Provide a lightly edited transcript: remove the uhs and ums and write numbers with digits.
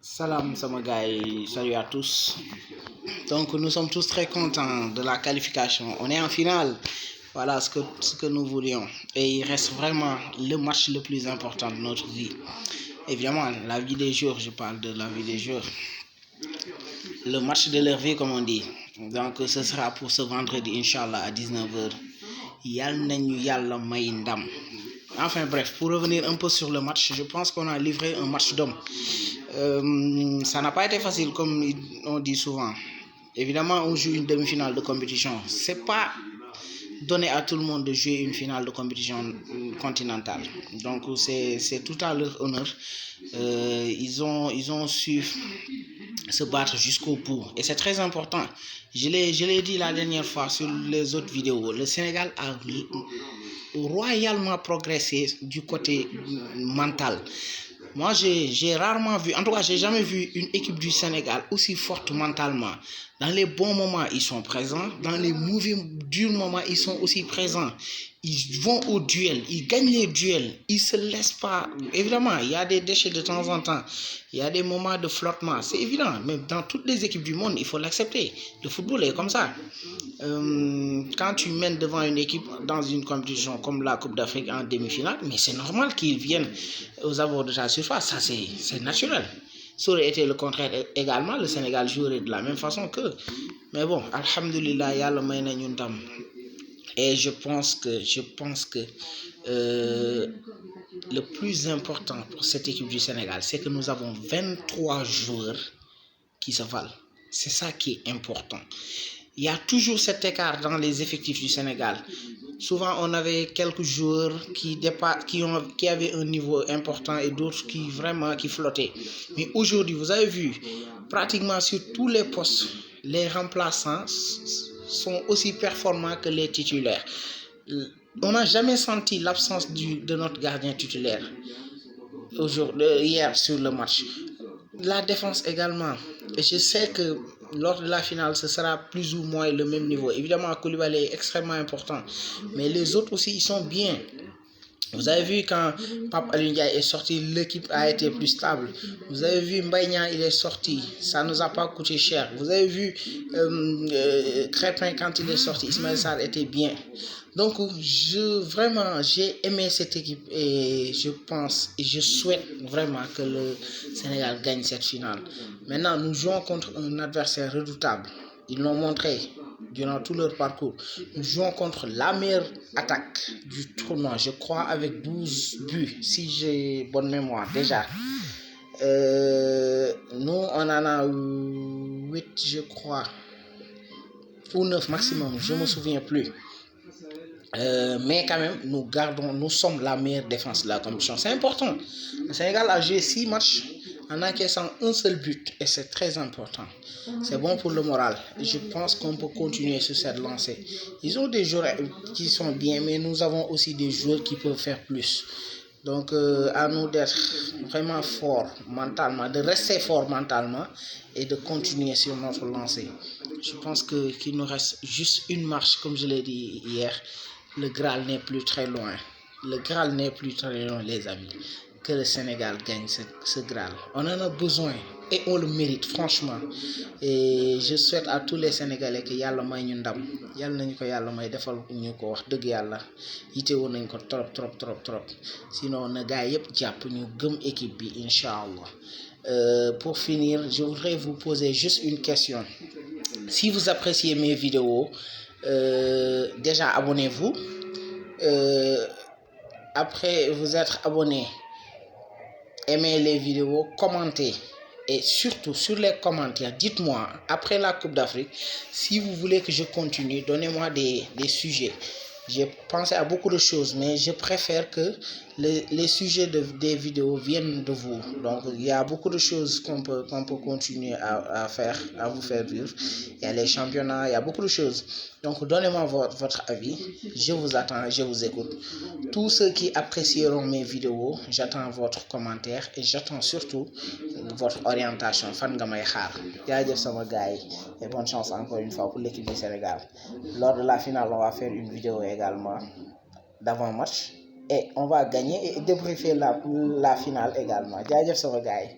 Salam Samagaï, salut à tous. Donc nous sommes tous très contents de la qualification. On est en finale. Voilà ce que nous voulions. Et il reste vraiment le match le plus important de notre vie. Évidemment, la vie des joueurs, je parle de la vie des joueurs. Le match de leur vie, comme on dit. Donc ce sera pour ce vendredi, Inch'Allah, à 19h. Enfin bref, pour revenir un peu sur le match, je pense qu'on a livré un match d'homme. Ça n'a pas été facile comme on dit souvent. Évidemment, on joue une demi-finale de compétition. C'est pas donné à tout le monde de jouer une finale de compétition continentale. Donc c'est tout à leur honneur. Ils ont su se battre jusqu'au bout. Et c'est très important. Je l'ai dit la dernière fois sur les autres vidéos. Le Sénégal a royalement progressé du côté mental. Moi, j'ai rarement vu, en tout cas, j'ai jamais vu une équipe du Sénégal aussi forte mentalement. Dans les bons moments, ils sont présents. Dans les mauvais, durs moments, ils sont aussi présents. Ils vont au duel, ils gagnent les duels, ils ne se laissent pas. Évidemment, il y a des déchets de temps en temps. Il y a des moments de flottement. C'est évident. Mais dans toutes les équipes du monde, il faut l'accepter. Le football est comme ça. Quand tu mènes devant une équipe dans une compétition comme la Coupe d'Afrique en demi-finale, mais c'est normal qu'ils viennent aux abords de ta surface. Ça, c'est naturel. Ça aurait été le contraire également. Le Sénégal jouerait de la même façon qu'eux. Mais bon, alhamdoulilah, yalla may na ñun tam. Et je pense que le plus important pour cette équipe du Sénégal, c'est que nous avons 23 joueurs qui se valent. C'est ça qui est important. Il y a toujours cet écart dans les effectifs du Sénégal. Souvent, on avait quelques joueurs qui avaient un niveau important et d'autres qui flottaient. Mais aujourd'hui, vous avez vu, pratiquement sur tous les postes, les remplaçants sont aussi performants que les titulaires. On n'a jamais senti l'absence de notre gardien titulaire hier sur le match. La défense également. Et je sais que lors de la finale, ce sera plus ou moins le même niveau. Évidemment, Koulibaly est extrêmement important. Mais les autres aussi, ils sont bien. Vous avez vu quand Pape Alioune Ndiaye est sorti, l'équipe a été plus stable. Vous avez vu Mbaye Niang, il est sorti, ça ne nous a pas coûté cher. Vous avez vu Crépin quand il est sorti, Ismaël Sarr était bien. Donc j'ai aimé cette équipe et je souhaite vraiment que le Sénégal gagne cette finale. Maintenant, nous jouons contre un adversaire redoutable. Ils l'ont montré durant tout leur parcours. Nous jouons contre la meilleure attaque du tournoi, je crois, avec 12 buts, si j'ai bonne mémoire déjà. Nous, on en a 8, je crois, ou 9 maximum, je ne me souviens plus. Mais quand même, nous sommes la meilleure défense de la compétition. C'est important. Le Sénégal a joué 6 matchs en encaissant un seul but et c'est très important. C'est bon pour le moral. Je pense qu'on peut continuer sur cette lancée. Ils ont des joueurs qui sont bien, mais nous avons aussi des joueurs qui peuvent faire plus. Donc, à nous d'être vraiment forts mentalement, de rester forts mentalement et de continuer sur notre lancée. Je pense qu'il nous reste juste une marche, comme je l'ai dit hier. Le Graal n'est plus très loin. Le Graal n'est plus très loin, les amis. Que le Sénégal gagne ce Graal. On en a besoin et on le mérite, franchement. Et je souhaite à tous les Sénégalais que Yalla may ñu ndam. Yalla nañu ko Yalla may defal ñu ko wax deug Yalla. Yité won nañ ko trop. Sinon na gaay yépp japp ñu gëm équipe bi inshallah. Pour finir, je voudrais vous poser juste une question. Si vous appréciez mes vidéos, déjà abonnez-vous. Après vous être abonné, aimez les vidéos, commentez. Et surtout, sur les commentaires, dites-moi, après la Coupe d'Afrique, si vous voulez que je continue, donnez-moi des sujets. J'ai pensé à beaucoup de choses, mais je préfère que les sujets des vidéos viennent de vous. Donc, il y a beaucoup de choses qu'on peut continuer à faire, à vous faire vivre. Il y a les championnats, il y a beaucoup de choses. Donc, donnez-moi votre avis. Je vous attends, je vous écoute. Tous ceux qui apprécieront mes vidéos, j'attends votre commentaire et j'attends surtout votre orientation. Fan nga may xaar. Jaajëf sama gars et bonne chance encore une fois pour l'équipe du Sénégal. Lors de la finale, on va faire une vidéo également d'avant-match et on va gagner et débriefer la finale également. Jaajëf sama gars